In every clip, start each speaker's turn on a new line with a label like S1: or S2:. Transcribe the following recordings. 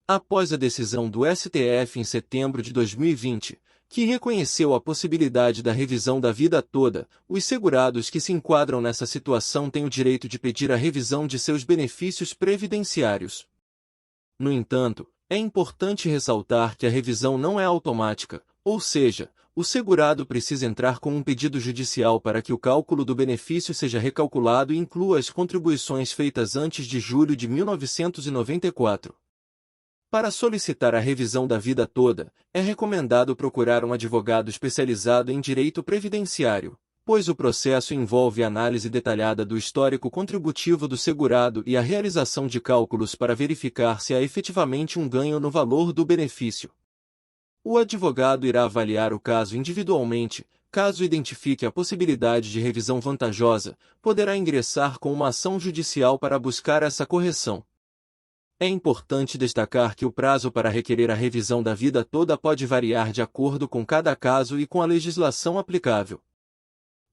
S1: Após a decisão do STF em setembro de 2020, que reconheceu a possibilidade da revisão da vida toda, os segurados que se enquadram nessa situação têm o direito de pedir a revisão de seus benefícios previdenciários. No entanto, é importante ressaltar que a revisão não é automática, ou seja, o segurado precisa entrar com um pedido judicial para que o cálculo do benefício seja recalculado e inclua as contribuições feitas antes de julho de 1994. Para solicitar a revisão da vida toda, é recomendado procurar um advogado especializado em direito previdenciário, pois o processo envolve análise detalhada do histórico contributivo do segurado e a realização de cálculos para verificar se há efetivamente um ganho no valor do benefício. O advogado irá avaliar o caso individualmente. Caso identifique a possibilidade de revisão vantajosa, poderá ingressar com uma ação judicial para buscar essa correção. É importante destacar que o prazo para requerer a revisão da vida toda pode variar de acordo com cada caso e com a legislação aplicável.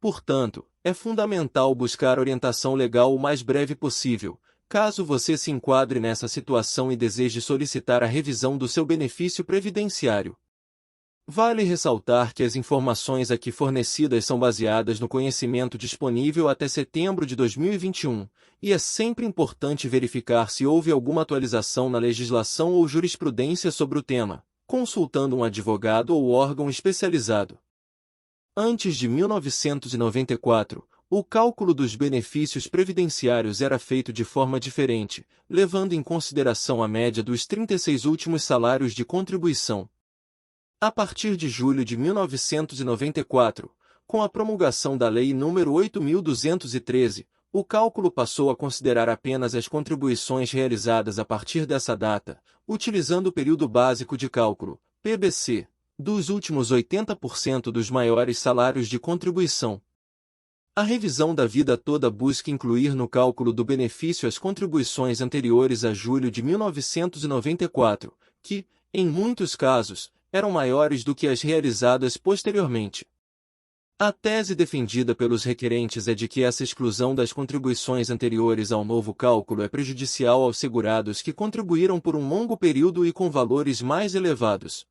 S1: Portanto, é fundamental buscar orientação legal o mais breve possível, caso você se enquadre nessa situação e deseje solicitar a revisão do seu benefício previdenciário. Vale ressaltar que as informações aqui fornecidas são baseadas no conhecimento disponível até setembro de 2021, e é sempre importante verificar se houve alguma atualização na legislação ou jurisprudência sobre o tema, consultando um advogado ou órgão especializado. Antes de 1994, o cálculo dos benefícios previdenciários era feito de forma diferente, levando em consideração a média dos 36 últimos salários de contribuição. A partir de julho de 1994, com a promulgação da Lei nº 8.213, o cálculo passou a considerar apenas as contribuições realizadas a partir dessa data, utilizando o período básico de cálculo, PBC, dos últimos 80% dos maiores salários de contribuição. A revisão da vida toda busca incluir no cálculo do benefício as contribuições anteriores a julho de 1994, que, em muitos casos, eram maiores do que as realizadas posteriormente. A tese defendida pelos requerentes é de que essa exclusão das contribuições anteriores ao novo cálculo é prejudicial aos segurados que contribuíram por um longo período e com valores mais elevados.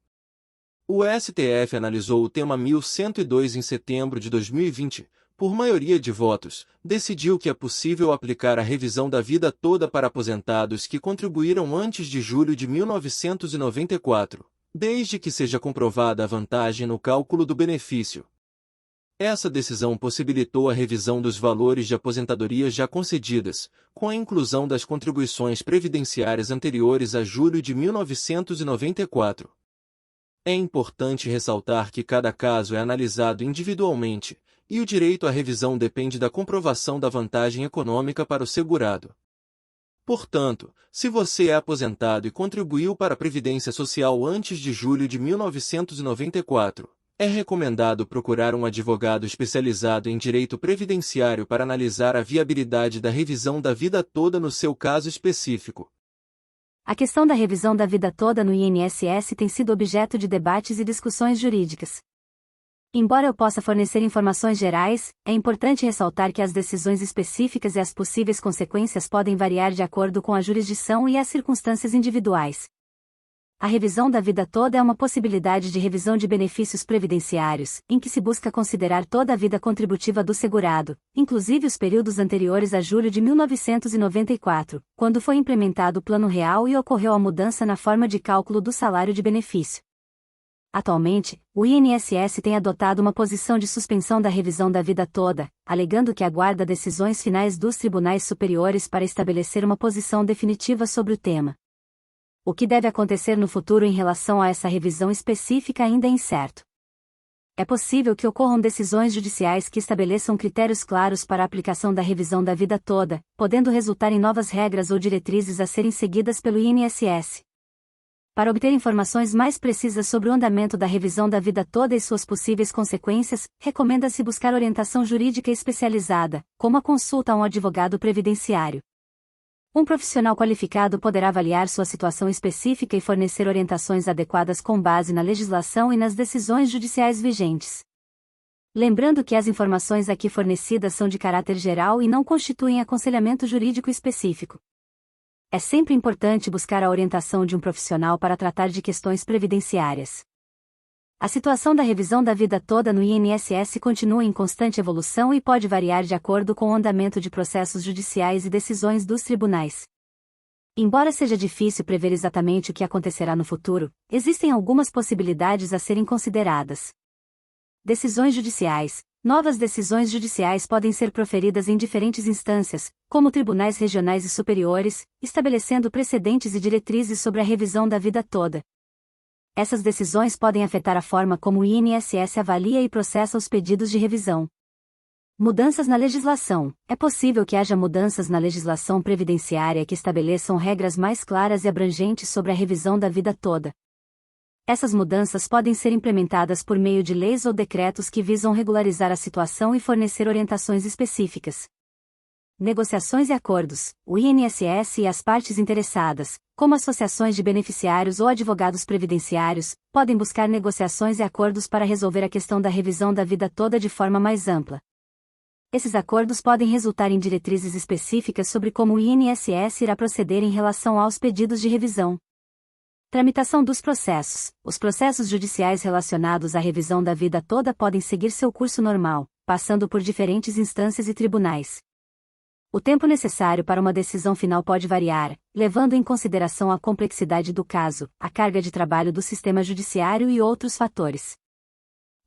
S1: O STF analisou o tema 1102 em setembro de 2020, por maioria de votos, decidiu que é possível aplicar a revisão da vida toda para aposentados que contribuíram antes de julho de 1994. Desde que seja comprovada a vantagem no cálculo do benefício. Essa decisão possibilitou a revisão dos valores de aposentadorias já concedidas, com a inclusão das contribuições previdenciárias anteriores a julho de 1994. É importante ressaltar que cada caso é analisado individualmente, e o direito à revisão depende da comprovação da vantagem econômica para o segurado. Portanto, se você é aposentado e contribuiu para a Previdência Social antes de julho de 1994, é recomendado procurar um advogado especializado em direito previdenciário para analisar a viabilidade da revisão da vida toda no seu caso específico.
S2: A questão da revisão da vida toda no INSS tem sido objeto de debates e discussões jurídicas. Embora eu possa fornecer informações gerais, é importante ressaltar que as decisões específicas e as possíveis consequências podem variar de acordo com a jurisdição e as circunstâncias individuais. A revisão da vida toda é uma possibilidade de revisão de benefícios previdenciários, em que se busca considerar toda a vida contributiva do segurado, inclusive os períodos anteriores a julho de 1994, quando foi implementado o Plano Real e ocorreu a mudança na forma de cálculo do salário de benefício. Atualmente, o INSS tem adotado uma posição de suspensão da revisão da vida toda, alegando que aguarda decisões finais dos tribunais superiores para estabelecer uma posição definitiva sobre o tema. O que deve acontecer no futuro em relação a essa revisão específica ainda é incerto. É possível que ocorram decisões judiciais que estabeleçam critérios claros para a aplicação da revisão da vida toda, podendo resultar em novas regras ou diretrizes a serem seguidas pelo INSS. Para obter informações mais precisas sobre o andamento da revisão da vida toda e suas possíveis consequências, recomenda-se buscar orientação jurídica especializada, como a consulta a um advogado previdenciário. Um profissional qualificado poderá avaliar sua situação específica e fornecer orientações adequadas com base na legislação e nas decisões judiciais vigentes. Lembrando que as informações aqui fornecidas são de caráter geral e não constituem aconselhamento jurídico específico. É sempre importante buscar a orientação de um profissional para tratar de questões previdenciárias. A situação da revisão da vida toda no INSS continua em constante evolução e pode variar de acordo com o andamento de processos judiciais e decisões dos tribunais. Embora seja difícil prever exatamente o que acontecerá no futuro, existem algumas possibilidades a serem consideradas. Decisões judiciais. Novas decisões judiciais podem ser proferidas em diferentes instâncias, como tribunais regionais e superiores, estabelecendo precedentes e diretrizes sobre a revisão da vida toda. Essas decisões podem afetar a forma como o INSS avalia e processa os pedidos de revisão. Mudanças na legislação. É possível que haja mudanças na legislação previdenciária que estabeleçam regras mais claras e abrangentes sobre a revisão da vida toda. Essas mudanças podem ser implementadas por meio de leis ou decretos que visam regularizar a situação e fornecer orientações específicas. Negociações e acordos. O INSS e as partes interessadas, como associações de beneficiários ou advogados previdenciários, podem buscar negociações e acordos para resolver a questão da revisão da vida toda de forma mais ampla. Esses acordos podem resultar em diretrizes específicas sobre como o INSS irá proceder em relação aos pedidos de revisão. Tramitação dos processos. Os processos judiciais relacionados à revisão da vida toda podem seguir seu curso normal, passando por diferentes instâncias e tribunais. O tempo necessário para uma decisão final pode variar, levando em consideração a complexidade do caso, a carga de trabalho do sistema judiciário e outros fatores.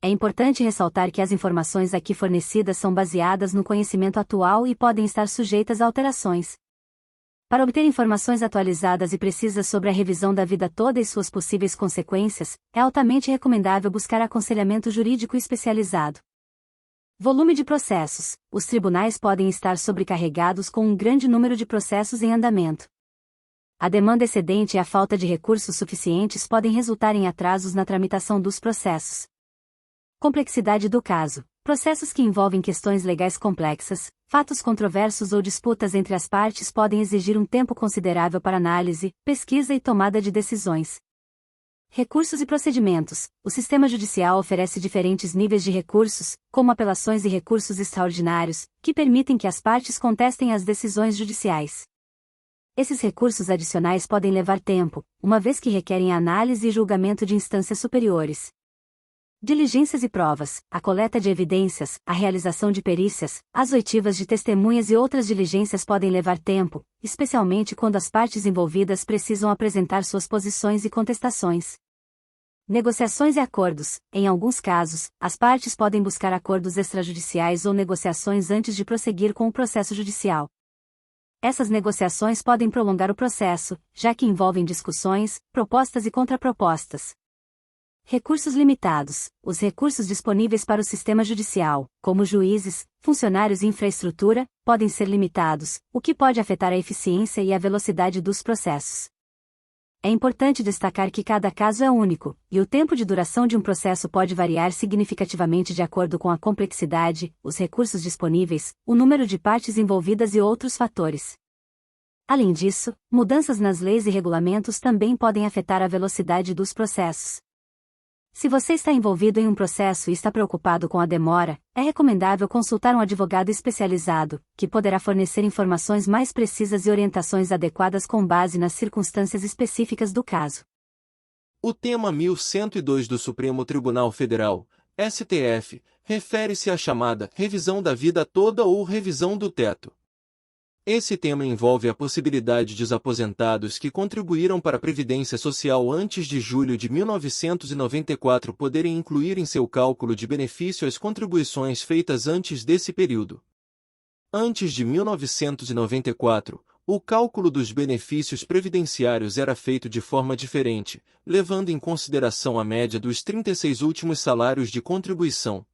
S2: É importante ressaltar que as informações aqui fornecidas são baseadas no conhecimento atual e podem estar sujeitas a alterações. Para obter informações atualizadas e precisas sobre a revisão da vida toda e suas possíveis consequências, é altamente recomendável buscar aconselhamento jurídico especializado. Volume de processos. Os tribunais podem estar sobrecarregados com um grande número de processos em andamento. A demanda excedente e a falta de recursos suficientes podem resultar em atrasos na tramitação dos processos. Complexidade do caso. Processos que envolvem questões legais complexas, fatos controversos ou disputas entre as partes podem exigir um tempo considerável para análise, pesquisa e tomada de decisões. Recursos e procedimentos. O sistema judicial oferece diferentes níveis de recursos, como apelações e recursos extraordinários, que permitem que as partes contestem as decisões judiciais. Esses recursos adicionais podem levar tempo, uma vez que requerem análise e julgamento de instâncias superiores. Diligências e provas. A coleta de evidências, a realização de perícias, as oitivas de testemunhas e outras diligências podem levar tempo, especialmente quando as partes envolvidas precisam apresentar suas posições e contestações. Negociações e acordos. Em alguns casos, as partes podem buscar acordos extrajudiciais ou negociações antes de prosseguir com o processo judicial. Essas negociações podem prolongar o processo, já que envolvem discussões, propostas e contrapropostas. Recursos limitados. Os recursos disponíveis para o sistema judicial, como juízes, funcionários e infraestrutura, podem ser limitados, o que pode afetar a eficiência e a velocidade dos processos. É importante destacar que cada caso é único, e o tempo de duração de um processo pode variar significativamente de acordo com a complexidade, os recursos disponíveis, o número de partes envolvidas e outros fatores. Além disso, mudanças nas leis e regulamentos também podem afetar a velocidade dos processos. Se você está envolvido em um processo e está preocupado com a demora, é recomendável consultar um advogado especializado, que poderá fornecer informações mais precisas e orientações adequadas com base nas circunstâncias específicas do caso.
S1: O tema 1102 do Supremo Tribunal Federal, STF, refere-se à chamada revisão da vida toda ou revisão do teto. Esse tema envolve a possibilidade de os aposentados que contribuíram para a Previdência Social antes de julho de 1994 poderem incluir em seu cálculo de benefício as contribuições feitas antes desse período. Antes de 1994, o cálculo dos benefícios previdenciários era feito de forma diferente, levando em consideração a média dos 36 últimos salários de contribuição.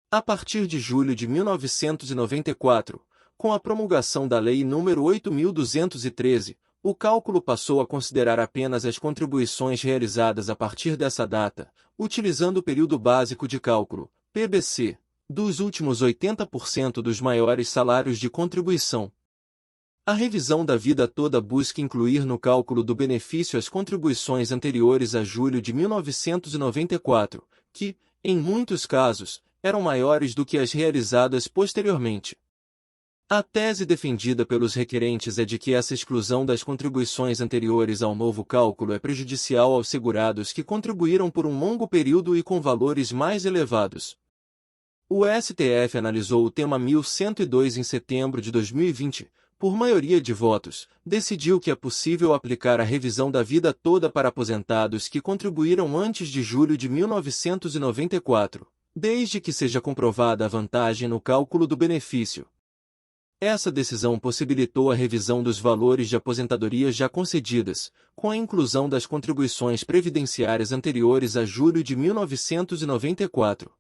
S1: A partir de julho de 1994, com a promulgação da Lei nº 8.213, o cálculo passou a considerar apenas as contribuições realizadas a partir dessa data, utilizando o período básico de cálculo, PBC, dos últimos 80% dos maiores salários de contribuição. A revisão da vida toda busca incluir no cálculo do benefício as contribuições anteriores a julho de 1994, que, em muitos casos, eram maiores do que as realizadas posteriormente. A tese defendida pelos requerentes é de que essa exclusão das contribuições anteriores ao novo cálculo é prejudicial aos segurados que contribuíram por um longo período e com valores mais elevados. O STF analisou o tema 1102 em setembro de 2020, por maioria de votos, decidiu que é possível aplicar a revisão da vida toda para aposentados que contribuíram antes de julho de 1994, desde que seja comprovada a vantagem no cálculo do benefício. Essa decisão possibilitou a revisão dos valores de aposentadorias já concedidas, com a inclusão das contribuições previdenciárias anteriores a julho de 1994.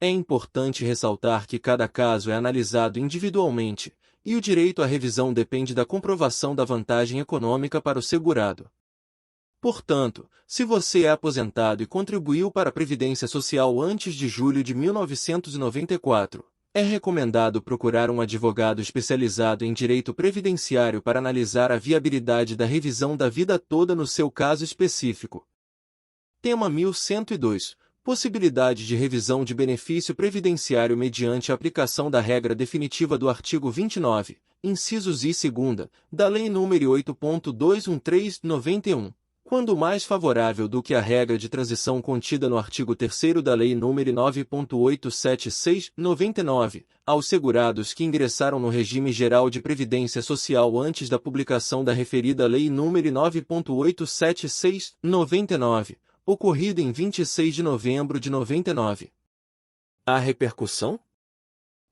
S1: É importante ressaltar que cada caso é analisado individualmente, e o direito à revisão depende da comprovação da vantagem econômica para o segurado. Portanto, se você é aposentado e contribuiu para a Previdência Social antes de julho de 1994, é recomendado procurar um advogado especializado em direito previdenciário para analisar a viabilidade da revisão da vida toda no seu caso específico. Tema 1102. Possibilidade de revisão de benefício previdenciário mediante a aplicação da regra definitiva do artigo 29, incisos I e 2, da Lei nº 8.213/91. Quando mais favorável do que a regra de transição contida no artigo 3º da Lei nº 9.876/99, aos segurados que ingressaram no regime geral de previdência social antes da publicação da referida Lei nº 9.876/99, ocorrida em 26 de novembro de 99. Há repercussão?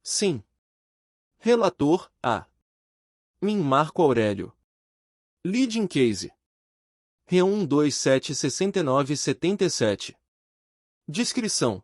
S1: Sim. Relator, A. Min Marco Aurélio. Leading Case. R1276977. Descrição.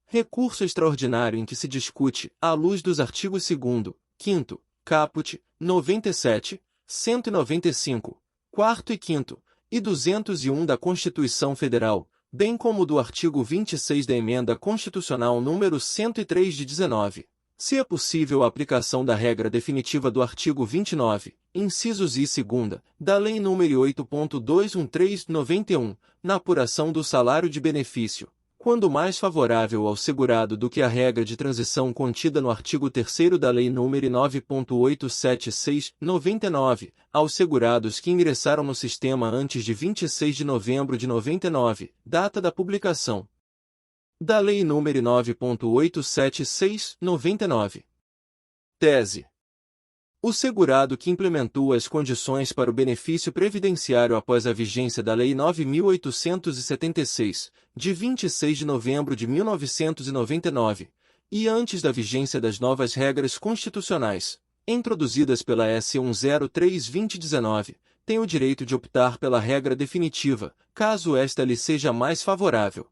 S1: Recurso extraordinário em que se discute, à luz dos artigos 2º, 5º, caput, 97, 195, 4º e 5º, e 201 da Constituição Federal, bem como do artigo 26 da Emenda Constitucional número 103 de 19. Se é possível a aplicação da regra definitiva do artigo 29, incisos I e 2, da Lei nº 8.213/91, na apuração do salário de benefício, quando mais favorável ao segurado do que a regra de transição contida no artigo 3º da Lei nº 9.876/99, aos segurados que ingressaram no sistema antes de 26 de novembro de 99, data da publicação da Lei nº 9.876/99. Tese. O segurado que implementou as condições para o benefício previdenciário após a vigência da Lei 9.876, de 26 de novembro de 1999, e antes da vigência das novas regras constitucionais, introduzidas pela S. 103/2019, tem o direito de optar pela regra definitiva, caso esta lhe seja mais favorável.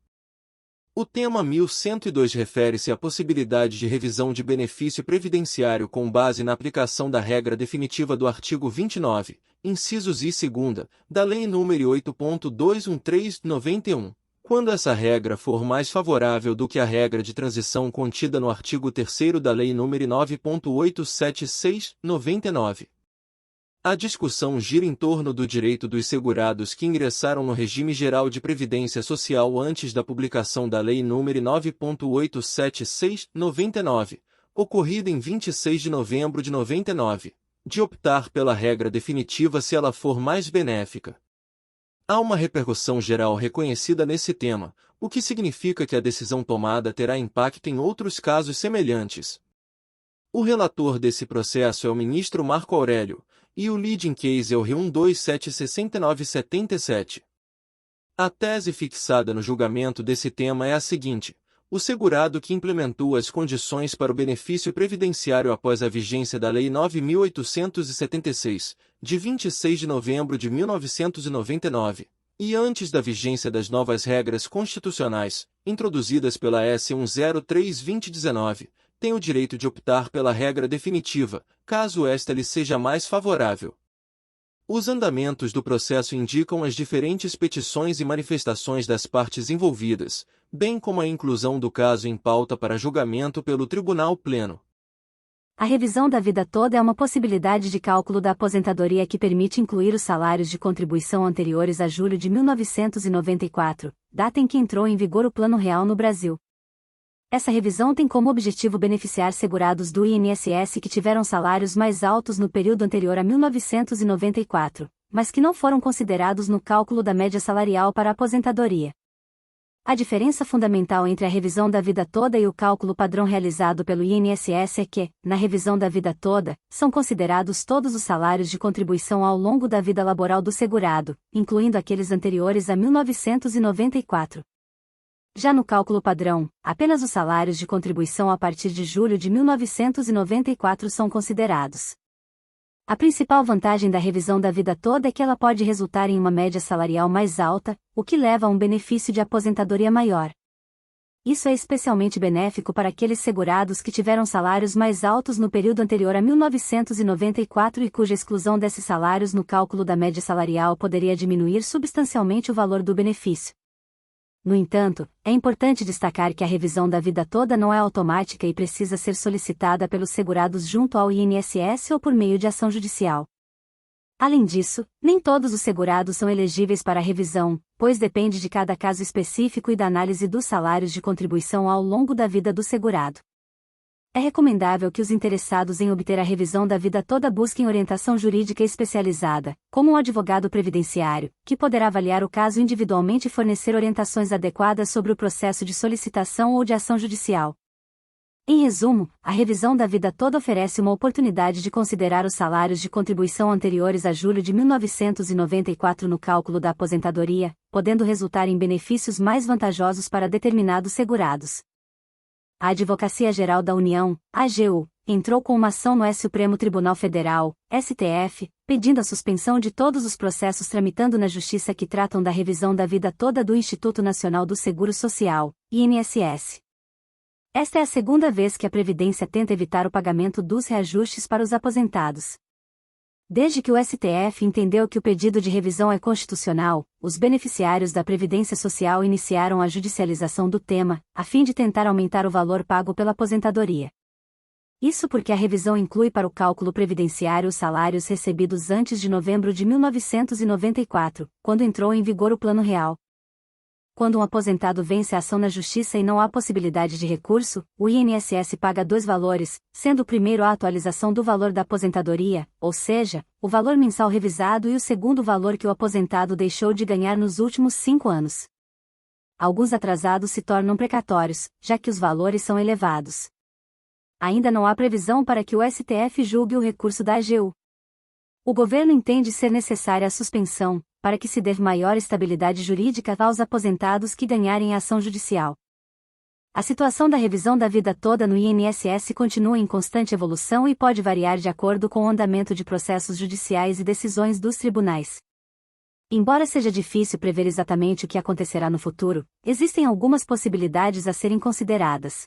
S1: O tema 1102 refere-se à possibilidade de revisão de benefício previdenciário com base na aplicação da regra definitiva do artigo 29, incisos I e 2, da Lei nº 8.213/91, quando essa regra for mais favorável do que a regra de transição contida no artigo 3º da Lei nº 9.876/99. A discussão gira em torno do direito dos segurados que ingressaram no regime geral de previdência social antes da publicação da Lei nº 9.876/99, ocorrida em 26 de novembro de 99, de optar pela regra definitiva se ela for mais benéfica. Há uma repercussão geral reconhecida nesse tema, o que significa que a decisão tomada terá impacto em outros casos semelhantes. O relator desse processo é o ministro Marco Aurélio, e o leading case é o R1276977. A tese fixada no julgamento desse tema é a seguinte: o segurado que implementou as condições para o benefício previdenciário após a vigência da Lei 9.876, de 26 de novembro de 1999, e antes da vigência das novas regras constitucionais, introduzidas pela S. 103/2019, tem o direito de optar pela regra definitiva, caso esta lhe seja mais favorável. Os andamentos do processo indicam as diferentes petições e manifestações das partes envolvidas, bem como a inclusão do caso em pauta para julgamento pelo Tribunal Pleno.
S2: A revisão da vida toda é uma possibilidade de cálculo da aposentadoria que permite incluir os salários de contribuição anteriores a julho de 1994, data em que entrou em vigor o Plano Real no Brasil. Essa revisão tem como objetivo beneficiar segurados do INSS que tiveram salários mais altos no período anterior a 1994, mas que não foram considerados no cálculo da média salarial para a aposentadoria. A diferença fundamental entre a revisão da vida toda e o cálculo padrão realizado pelo INSS é que, na revisão da vida toda, são considerados todos os salários de contribuição ao longo da vida laboral do segurado, incluindo aqueles anteriores a 1994. Já no cálculo padrão, apenas os salários de contribuição a partir de julho de 1994 são considerados. A principal vantagem da revisão da vida toda é que ela pode resultar em uma média salarial mais alta, o que leva a um benefício de aposentadoria maior. Isso é especialmente benéfico para aqueles segurados que tiveram salários mais altos no período anterior a 1994 e cuja exclusão desses salários no cálculo da média salarial poderia diminuir substancialmente o valor do benefício. No entanto, é importante destacar que a revisão da vida toda não é automática e precisa ser solicitada pelos segurados junto ao INSS ou por meio de ação judicial. Além disso, nem todos os segurados são elegíveis para a revisão, pois depende de cada caso específico e da análise dos salários de contribuição ao longo da vida do segurado. É recomendável que os interessados em obter a revisão da vida toda busquem orientação jurídica especializada, como um advogado previdenciário, que poderá avaliar o caso individualmente e fornecer orientações adequadas sobre o processo de solicitação ou de ação judicial. Em resumo, a revisão da vida toda oferece uma oportunidade de considerar os salários de contribuição anteriores a julho de 1994 no cálculo da aposentadoria, podendo resultar em benefícios mais vantajosos para determinados segurados. A Advocacia Geral da União, AGU, entrou com uma ação no Supremo Tribunal Federal, STF, pedindo a suspensão de todos os processos tramitando na Justiça que tratam da revisão da vida toda do Instituto Nacional do Seguro Social, INSS. Esta é a segunda vez que a Previdência tenta evitar o pagamento dos reajustes para os aposentados. Desde que o STF entendeu que o pedido de revisão é constitucional, os beneficiários da Previdência Social iniciaram a judicialização do tema, a fim de tentar aumentar o valor pago pela aposentadoria. Isso porque a revisão inclui para o cálculo previdenciário os salários recebidos antes de novembro de 1994, quando entrou em vigor o Plano Real. Quando um aposentado vence a ação na Justiça e não há possibilidade de recurso, o INSS paga dois valores, sendo o primeiro a atualização do valor da aposentadoria, ou seja, o valor mensal revisado e o segundo o valor que o aposentado deixou de ganhar nos últimos 5 anos. Alguns atrasados se tornam precatórios, já que os valores são elevados. Ainda não há previsão para que o STF julgue o recurso da AGU. O governo entende ser necessária a suspensão, para que se dê maior estabilidade jurídica aos aposentados que ganharem a ação judicial. A situação da revisão da vida toda no INSS continua em constante evolução e pode variar de acordo com o andamento de processos judiciais e decisões dos tribunais. Embora seja difícil prever exatamente o que acontecerá no futuro, existem algumas possibilidades a serem consideradas.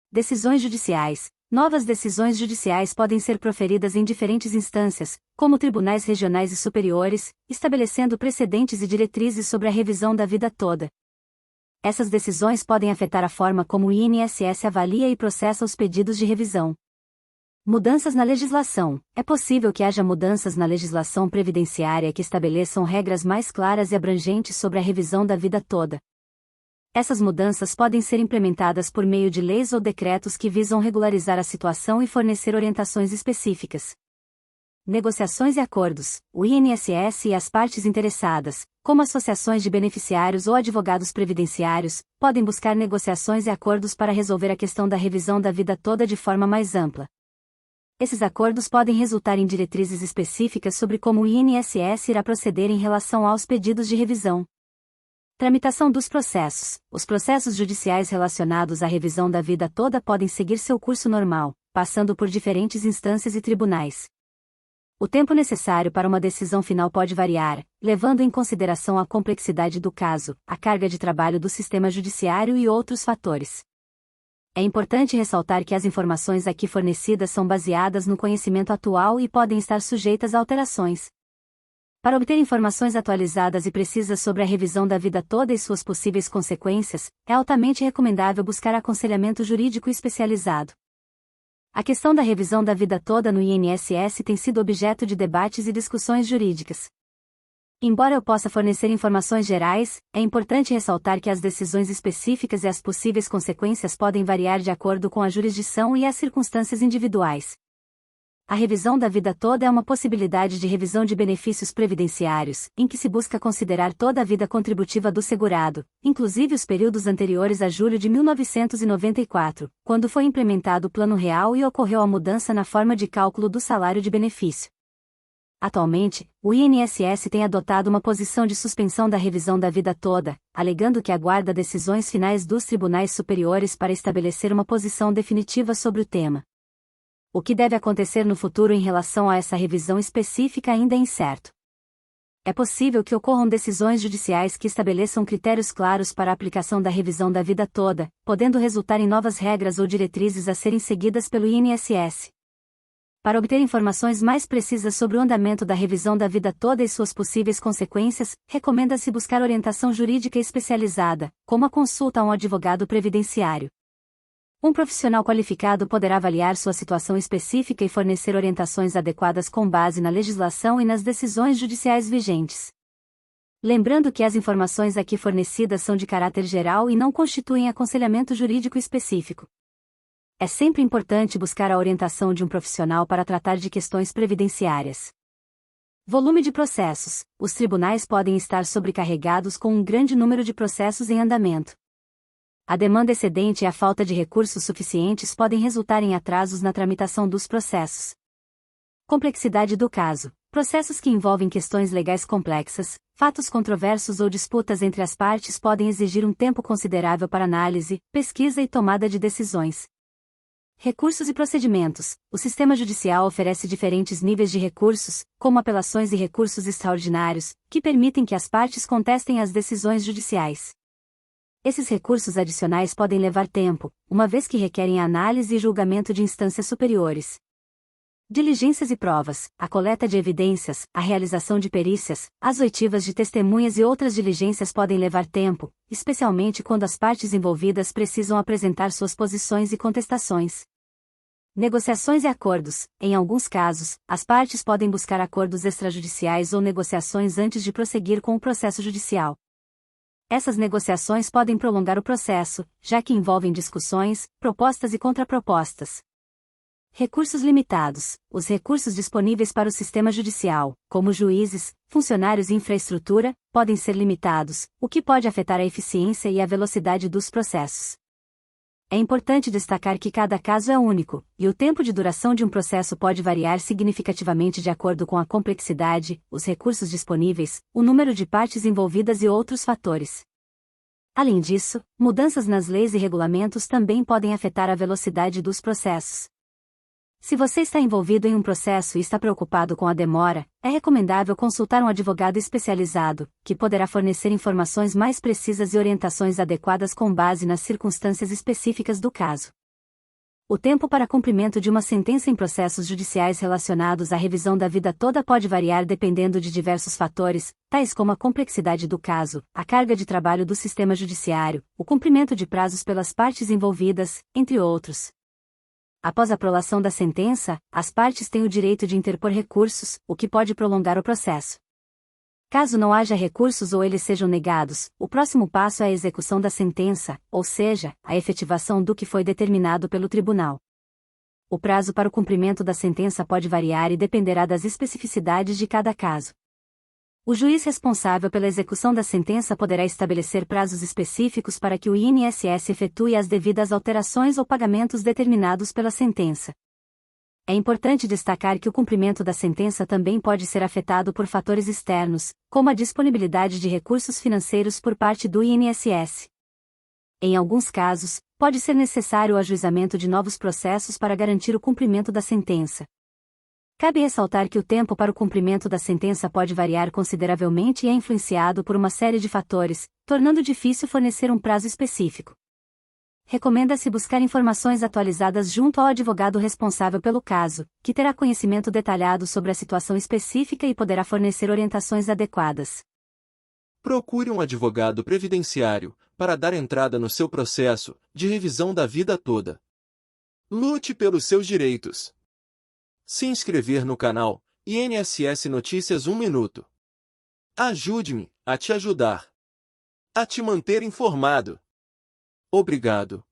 S2: Decisões judiciais. Novas decisões judiciais podem ser proferidas em diferentes instâncias, como tribunais regionais e superiores, estabelecendo precedentes e diretrizes sobre a revisão da vida toda. Essas decisões podem afetar a forma como o INSS avalia e processa os pedidos de revisão. Mudanças na legislação. É possível que haja mudanças na legislação previdenciária que estabeleçam regras mais claras e abrangentes sobre a revisão da vida toda. Essas mudanças podem ser implementadas por meio de leis ou decretos que visam regularizar a situação e fornecer orientações específicas. Negociações e acordos. O INSS e as partes interessadas, como associações de beneficiários ou advogados previdenciários, podem buscar negociações e acordos para resolver a questão da revisão da vida toda de forma mais ampla. Esses acordos podem resultar em diretrizes específicas sobre como o INSS irá proceder em relação aos pedidos de revisão. Tramitação dos processos. Os processos judiciais relacionados à revisão da vida toda podem seguir seu curso normal, passando por diferentes instâncias e tribunais. O tempo necessário para uma decisão final pode variar, levando em consideração a complexidade do caso, a carga de trabalho do sistema judiciário e outros fatores. É importante ressaltar que as informações aqui fornecidas são baseadas no conhecimento atual e podem estar sujeitas a alterações. Para obter informações atualizadas e precisas sobre a revisão da vida toda e suas possíveis consequências, é altamente recomendável buscar aconselhamento jurídico especializado. A questão da revisão da vida toda no INSS tem sido objeto de debates e discussões jurídicas. Embora eu possa fornecer informações gerais, é importante ressaltar que as decisões específicas e as possíveis consequências podem variar de acordo com a jurisdição e as circunstâncias individuais. A revisão da vida toda é uma possibilidade de revisão de benefícios previdenciários, em que se busca considerar toda a vida contributiva do segurado, inclusive os períodos anteriores a julho de 1994, quando foi implementado o Plano Real e ocorreu a mudança na forma de cálculo do salário de benefício. Atualmente, o INSS tem adotado uma posição de suspensão da revisão da vida toda, alegando que aguarda decisões finais dos tribunais superiores para estabelecer uma posição definitiva sobre o tema. O que deve acontecer no futuro em relação a essa revisão específica ainda é incerto. É possível que ocorram decisões judiciais que estabeleçam critérios claros para a aplicação da revisão da vida toda, podendo resultar em novas regras ou diretrizes a serem seguidas pelo INSS. Para obter informações mais precisas sobre o andamento da revisão da vida toda e suas possíveis consequências, recomenda-se buscar orientação jurídica especializada, como a consulta a um advogado previdenciário. Um profissional qualificado poderá avaliar sua situação específica e fornecer orientações adequadas com base na legislação e nas decisões judiciais vigentes. Lembrando que as informações aqui fornecidas são de caráter geral e não constituem aconselhamento jurídico específico. É sempre importante buscar a orientação de um profissional para tratar de questões previdenciárias. Volume de processos. Os tribunais podem estar sobrecarregados com um grande número de processos em andamento. A demanda excedente e a falta de recursos suficientes podem resultar em atrasos na tramitação dos processos. Complexidade do caso. Processos que envolvem questões legais complexas, fatos controversos ou disputas entre as partes podem exigir um tempo considerável para análise, pesquisa e tomada de decisões. Recursos e procedimentos. O sistema judicial oferece diferentes níveis de recursos, como apelações e recursos extraordinários, que permitem que as partes contestem as decisões judiciais. Esses recursos adicionais podem levar tempo, uma vez que requerem análise e julgamento de instâncias superiores. Diligências e provas, a coleta de evidências, a realização de perícias, as oitivas de testemunhas e outras diligências podem levar tempo, especialmente quando as partes envolvidas precisam apresentar suas posições e contestações. Negociações e acordos. Em alguns casos, as partes podem buscar acordos extrajudiciais ou negociações antes de prosseguir com o processo judicial. Essas negociações podem prolongar o processo, já que envolvem discussões, propostas e contrapropostas. Recursos limitados. Os recursos disponíveis para o sistema judicial, como juízes, funcionários e infraestrutura, podem ser limitados, o que pode afetar a eficiência e a velocidade dos processos. É importante destacar que cada caso é único, e o tempo de duração de um processo pode variar significativamente de acordo com a complexidade, os recursos disponíveis, o número de partes envolvidas e outros fatores. Além disso, mudanças nas leis e regulamentos também podem afetar a velocidade dos processos. Se você está envolvido em um processo e está preocupado com a demora, é recomendável consultar um advogado especializado, que poderá fornecer informações mais precisas e orientações adequadas com base nas circunstâncias específicas do caso. O tempo para cumprimento de uma sentença em processos judiciais relacionados à revisão da vida toda pode variar dependendo de diversos fatores, tais como a complexidade do caso, a carga de trabalho do sistema judiciário, o cumprimento de prazos pelas partes envolvidas, entre outros. Após a prolação da sentença, as partes têm o direito de interpor recursos, o que pode prolongar o processo. Caso não haja recursos ou eles sejam negados, o próximo passo é a execução da sentença, ou seja, a efetivação do que foi determinado pelo tribunal. O prazo para o cumprimento da sentença pode variar e dependerá das especificidades de cada caso. O juiz responsável pela execução da sentença poderá estabelecer prazos específicos para que o INSS efetue as devidas alterações ou pagamentos determinados pela sentença. É importante destacar que o cumprimento da sentença também pode ser afetado por fatores externos, como a disponibilidade de recursos financeiros por parte do INSS. Em alguns casos, pode ser necessário o ajuizamento de novos processos para garantir o cumprimento da sentença. Cabe ressaltar que o tempo para o cumprimento da sentença pode variar consideravelmente e é influenciado por uma série de fatores, tornando difícil fornecer um prazo específico. Recomenda-se buscar informações atualizadas junto ao advogado responsável pelo caso, que terá conhecimento detalhado sobre a situação específica e poderá fornecer orientações adequadas.
S1: Procure um advogado previdenciário para dar entrada no seu processo de revisão da vida toda. Lute pelos seus direitos. Se inscrever no canal INSS Notícias 1 Minuto. Ajude-me a te ajudar. A te manter informado. Obrigado.